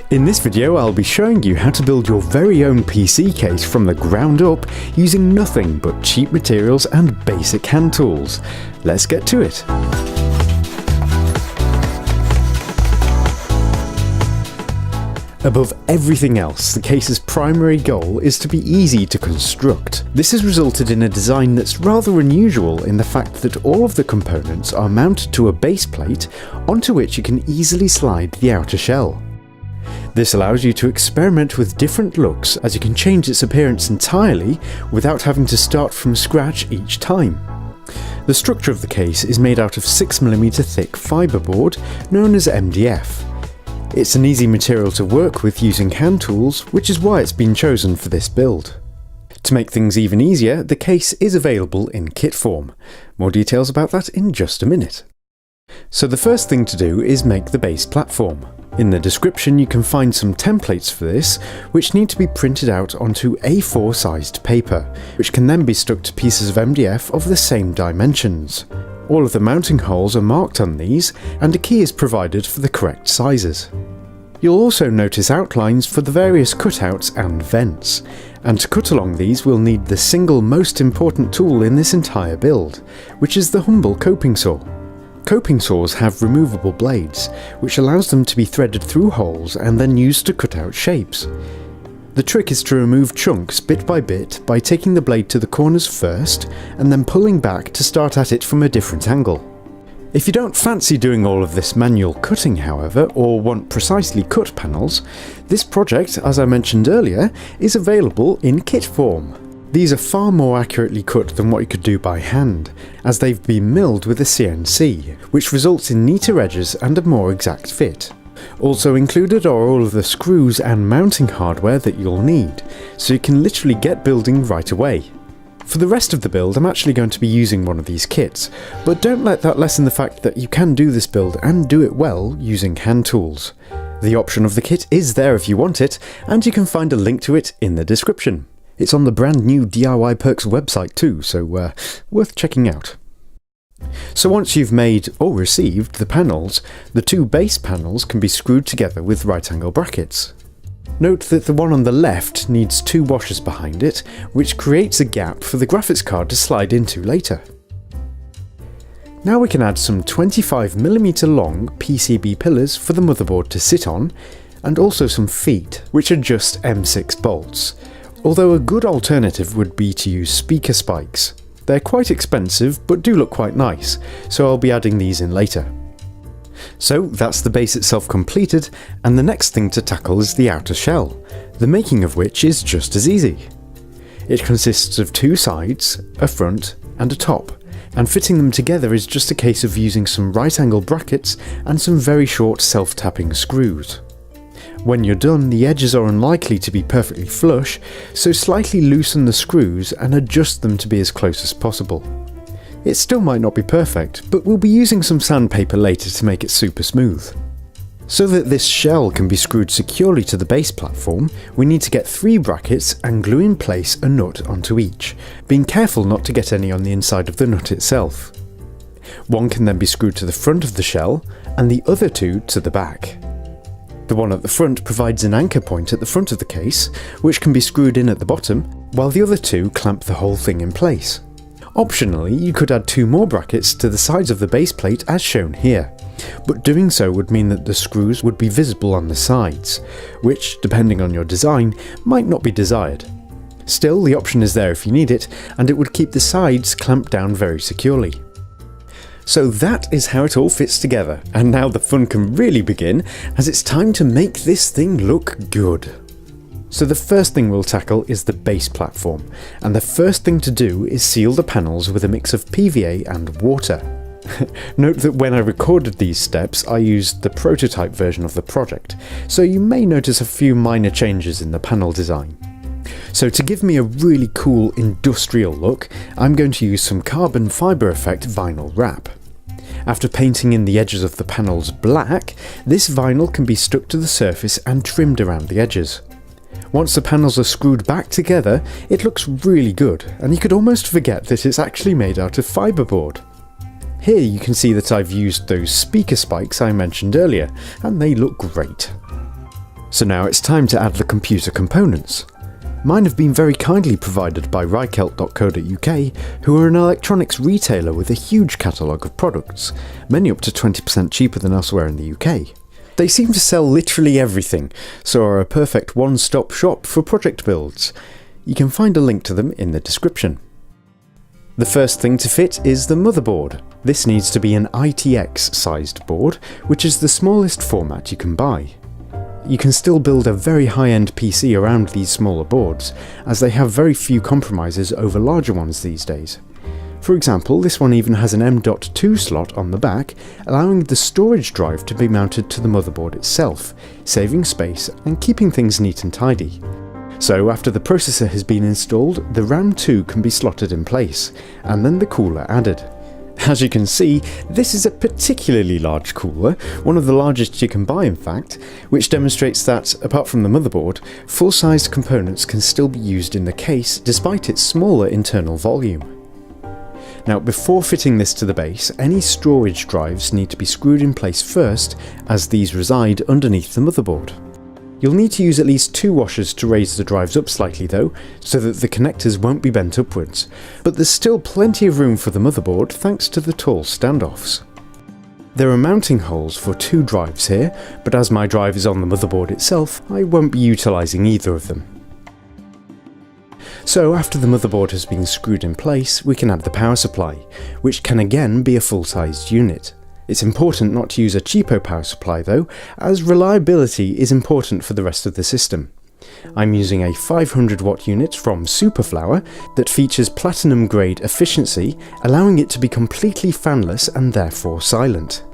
In this video I'll be showing you how to build your very own PC case from the ground up using nothing but cheap materials and basic hand tools. Let's get to it. Above everything else, the case's primary goal is to be easy to construct. This has resulted in a design that's rather unusual in the fact that all of the components are mounted to a base plate onto which you can easily slide the outer shell. This allows you to experiment with different looks as you can change its appearance entirely without having to start from scratch each time. The structure of the case is made out of 6mm thick fiberboard known as MDF. It's an easy material to work with using hand tools, which is why it's been chosen for this build. To make things even easier, the case is available in kit form. More details about that in just a minute. So the first thing to do is make the base platform. In the description you can find some templates for this, which need to be printed out onto A4 sized paper, which can then be stuck to pieces of MDF of the same dimensions. All of the mounting holes are marked on these, and a key is provided for the correct sizes. You'll also notice outlines for the various cutouts and vents, and to cut along these we'll need the single most important tool in this entire build, which is the humble coping saw. Coping saws have removable blades, which allows them to be threaded through holes and then used to cut out shapes. The trick is to remove chunks bit by taking the blade to the corners first and then pulling back to start at it from a different angle. If you don't fancy doing all of this manual cutting, however, or want precisely cut panels, this project, as I mentioned earlier, is available in kit form. These are far more accurately cut than what you could do by hand, as they've been milled with a CNC, which results in neater edges and a more exact fit. Also included are all of the screws and mounting hardware that you'll need, so you can literally get building right away. For the rest of the build I'm actually going to be using one of these kits, but don't let that lessen the fact that you can do this build and do it well using hand tools. The option of the kit is there if you want it, and you can find a link to it in the description. It's on the brand new DIY Perks website too, so worth checking out. So once you've made or received the panels, the two base panels can be screwed together with right angle brackets. Note that the one on the left needs two washers behind it, which creates a gap for the graphics card to slide into later. Now we can add some 25mm long PCB pillars for the motherboard to sit on, and also some feet, which are just M6 bolts. Although a good alternative would be to use speaker spikes. They're quite expensive but do look quite nice, so I'll be adding these in later. So that's the base itself completed, and the next thing to tackle is the outer shell, the making of which is just as easy. It consists of two sides, a front and a top, and fitting them together is just a case of using some right angle brackets and some very short self-tapping screws. When you're done, the edges are unlikely to be perfectly flush, so slightly loosen the screws and adjust them to be as close as possible. It still might not be perfect, but we'll be using some sandpaper later to make it super smooth. So that this shell can be screwed securely to the base platform, we need to get 3 brackets and glue in place a nut onto each, being careful not to get any on the inside of the nut itself. One can then be screwed to the front of the shell, and the other 2 to the back. The one at the front provides an anchor point at the front of the case, which can be screwed in at the bottom, while the other 2 clamp the whole thing in place. Optionally, you could add 2 more brackets to the sides of the base plate as shown here, but doing so would mean that the screws would be visible on the sides, which, depending on your design, might not be desired. Still, the option is there if you need it, and it would keep the sides clamped down very securely. So that is how it all fits together, and now the fun can really begin, as it's time to make this thing look good. So the first thing we'll tackle is the base platform, and the first thing to do is seal the panels with a mix of PVA and water. Note that when I recorded these steps I used the prototype version of the project, so you may notice a few minor changes in the panel design. So to give me a really cool industrial look, I'm going to use some carbon fibre effect vinyl wrap. After painting in the edges of the panels black, this vinyl can be stuck to the surface and trimmed around the edges. Once the panels are screwed back together, it looks really good, and you could almost forget that it's actually made out of fiberboard. Here you can see that I've used those speaker spikes I mentioned earlier, and they look great. So now it's time to add the computer components. Mine have been very kindly provided by Reichelt.co.uk, who are an electronics retailer with a huge catalogue of products, many up to 20% cheaper than elsewhere in the UK. They seem to sell literally everything, so are a perfect one-stop shop for project builds. You can find a link to them in the description. The first thing to fit is the motherboard. This needs to be an ITX sized board, which is the smallest format you can buy. You can still build a very high-end PC around these smaller boards, as they have very few compromises over larger ones these days. For example, this one even has an M.2 slot on the back, allowing the storage drive to be mounted to the motherboard itself, saving space and keeping things neat and tidy. So after the processor has been installed, the RAM 2 can be slotted in place, and then the cooler added. As you can see, this is a particularly large cooler, one of the largest you can buy in fact, which demonstrates that, apart from the motherboard, full-sized components can still be used in the case despite its smaller internal volume. Now, before fitting this to the base, any storage drives need to be screwed in place first, as these reside underneath the motherboard. You'll need to use at least 2 washers to raise the drives up slightly though, so that the connectors won't be bent upwards, but there's still plenty of room for the motherboard thanks to the tall standoffs. There are mounting holes for 2 drives here, but as my drive is on the motherboard itself, I won't be utilising either of them. So after the motherboard has been screwed in place, we can add the power supply, which can again be a full-sized unit. It's important not to use a cheapo power supply though, as reliability is important for the rest of the system. I'm using a 500 watt unit from Superflower that features platinum grade efficiency, allowing it to be completely fanless and therefore silent.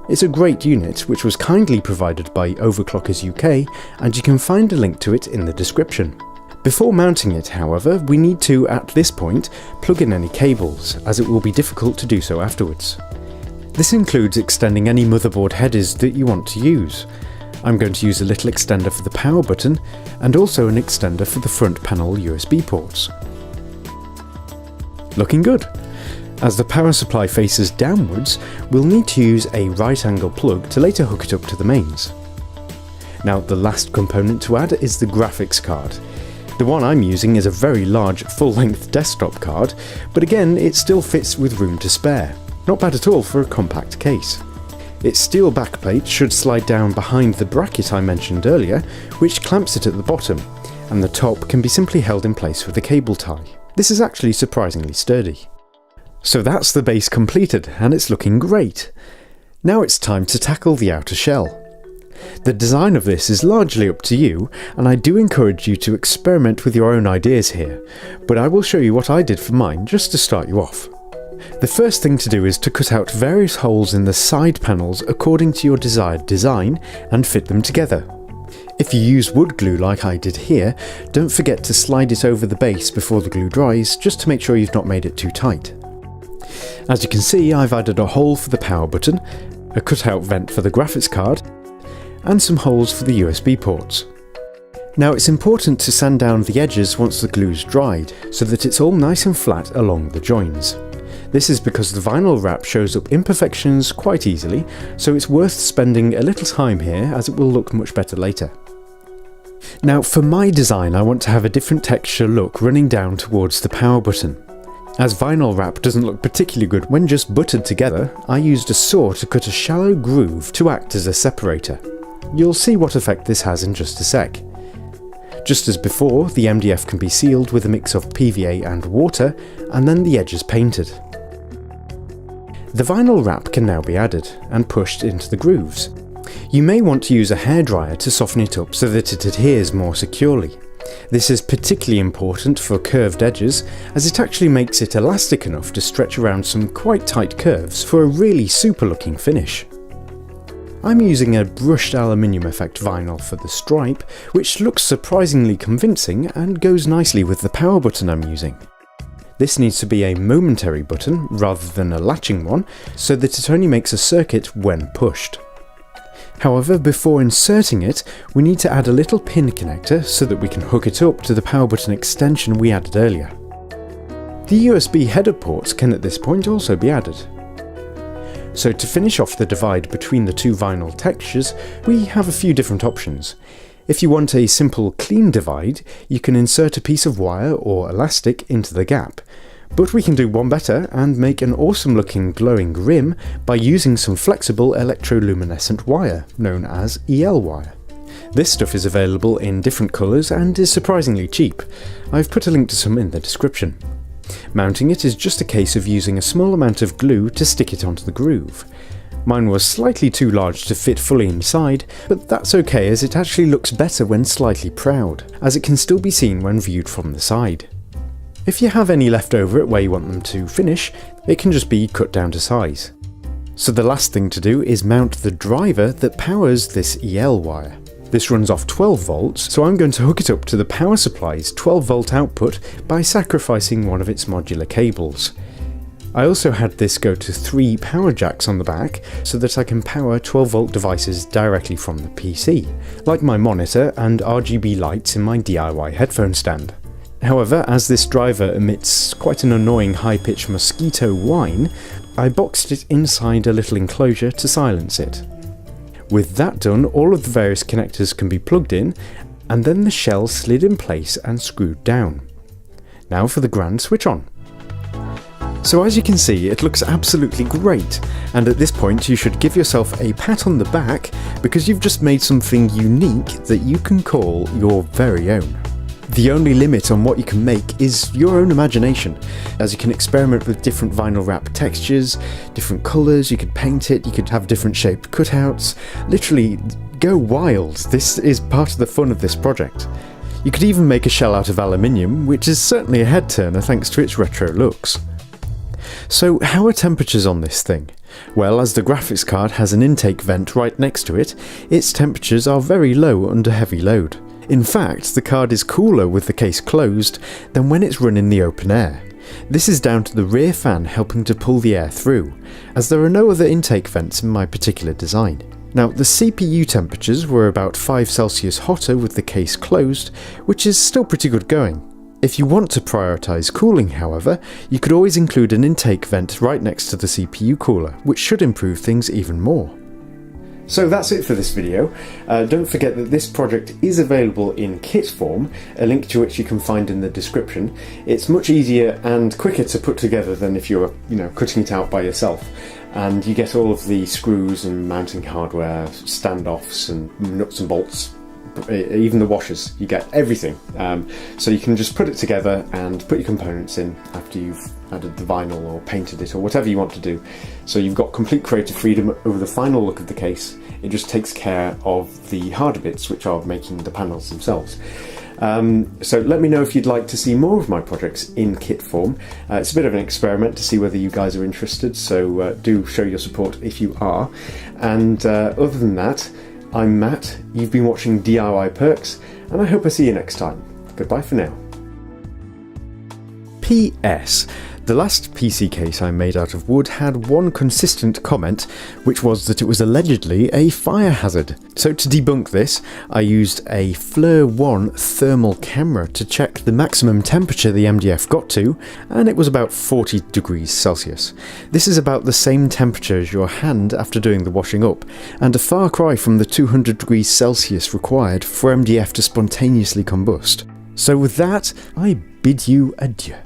It's a great unit which was kindly provided by Overclockers UK, and you can find a link to it in the description. Before mounting it, however, we need to, at this point, plug in any cables, as it will be difficult to do so afterwards. This includes extending any motherboard headers that you want to use. I'm going to use a little extender for the power button, and also an extender for the front panel USB ports. Looking good! As the power supply faces downwards, we'll need to use a right angle plug to later hook it up to the mains. Now, the last component to add is the graphics card. The one I'm using is a very large full-length desktop card, but again it still fits with room to spare. Not bad at all for a compact case. Its steel backplate should slide down behind the bracket I mentioned earlier, which clamps it at the bottom, and the top can be simply held in place with a cable tie. This is actually surprisingly sturdy. So that's the base completed, and it's looking great. Now it's time to tackle the outer shell. The design of this is largely up to you, and I do encourage you to experiment with your own ideas here, but I will show you what I did for mine just to start you off. The first thing to do is to cut out various holes in the side panels according to your desired design and fit them together. If you use wood glue like I did here, don't forget to slide it over the base before the glue dries, just to make sure you've not made it too tight. As you can see, I've added a hole for the power button, a cutout vent for the graphics card, and some holes for the USB ports. Now it's important to sand down the edges once the glue's dried, so that it's all nice and flat along the joins. This is because the vinyl wrap shows up imperfections quite easily, so it's worth spending a little time here as it will look much better later. Now for my design, I want to have a different texture look running down towards the power button. As vinyl wrap doesn't look particularly good when just buttered together, I used a saw to cut a shallow groove to act as a separator. You'll see what effect this has in just a sec. Just as before, the MDF can be sealed with a mix of PVA and water, and then the edges painted. The vinyl wrap can now be added, and pushed into the grooves. You may want to use a hairdryer to soften it up so that it adheres more securely. This is particularly important for curved edges, as it actually makes it elastic enough to stretch around some quite tight curves for a really super looking finish. I'm using a brushed aluminium effect vinyl for the stripe, which looks surprisingly convincing and goes nicely with the power button I'm using. This needs to be a momentary button rather than a latching one, so that it only makes a circuit when pushed. However, before inserting it, we need to add a little pin connector so that we can hook it up to the power button extension we added earlier. The USB header ports can at this point also be added. So to finish off the divide between the two vinyl textures, we have a few different options. If you want a simple clean divide, you can insert a piece of wire or elastic into the gap. But we can do one better and make an awesome looking glowing rim by using some flexible electroluminescent wire, known as EL wire. This stuff is available in different colours and is surprisingly cheap. I've put a link to some in the description. Mounting it is just a case of using a small amount of glue to stick it onto the groove. Mine was slightly too large to fit fully inside, but that's okay as it actually looks better when slightly proud, as it can still be seen when viewed from the side. If you have any left over at where you want them to finish, it can just be cut down to size. So the last thing to do is mount the driver that powers this EL wire. This runs off 12 volts, so I'm going to hook it up to the power supply's 12 volt output by sacrificing one of its modular cables. I also had this go to 3 power jacks on the back so that I can power 12 volt devices directly from the PC, like my monitor and RGB lights in my DIY headphone stand. However, as this driver emits quite an annoying high-pitched mosquito whine, I boxed it inside a little enclosure to silence it. With that done, all of the various connectors can be plugged in, and then the shell slid in place and screwed down. Now for the grand switch on. So as you can see, it looks absolutely great, and at this point you should give yourself a pat on the back because you've just made something unique that you can call your very own. The only limit on what you can make is your own imagination, as you can experiment with different vinyl wrap textures, different colours, you could paint it, you could have different shaped cutouts. Literally, go wild. This is part of the fun of this project. You could even make a shell out of aluminium, which is certainly a head turner thanks to its retro looks. So how are temperatures on this thing? Well, as the graphics card has an intake vent right next to it, its temperatures are very low under heavy load. In fact, the card is cooler with the case closed than when it's run in the open air. This is down to the rear fan helping to pull the air through, as there are no other intake vents in my particular design. Now, the CPU temperatures were about 5 Celsius hotter with the case closed, which is still pretty good going. If you want to prioritise cooling, however, you could always include an intake vent right next to the CPU cooler, which should improve things even more. So that's it for this video. Don't forget that this project is available in kit form, a link to which you can find in the description. It's much easier and quicker to put together than if you're, cutting it out by yourself. And you get all of the screws and mounting hardware, standoffs and nuts and bolts, even the washers, you get everything. So you can just put it together and put your components in after you've added the vinyl or painted it or whatever you want to do. So you've got complete creative freedom over the final look of the case. It just takes care of the harder bits, which are making the panels themselves. So let me know if you'd like to see more of my projects in kit form. It's a bit of an experiment to see whether you guys are interested, so do show your support if you are. And other than that, I'm Matt, you've been watching DIY Perks, and I hope I see you next time. Goodbye for now. P.S. The last PC case I made out of wood had one consistent comment, which was that it was allegedly a fire hazard. So to debunk this, I used a FLIR 1 thermal camera to check the maximum temperature the MDF got to, and it was about 40 degrees Celsius. This is about the same temperature as your hand after doing the washing up, and a far cry from the 200 degrees Celsius required for MDF to spontaneously combust. So with that, I bid you adieu.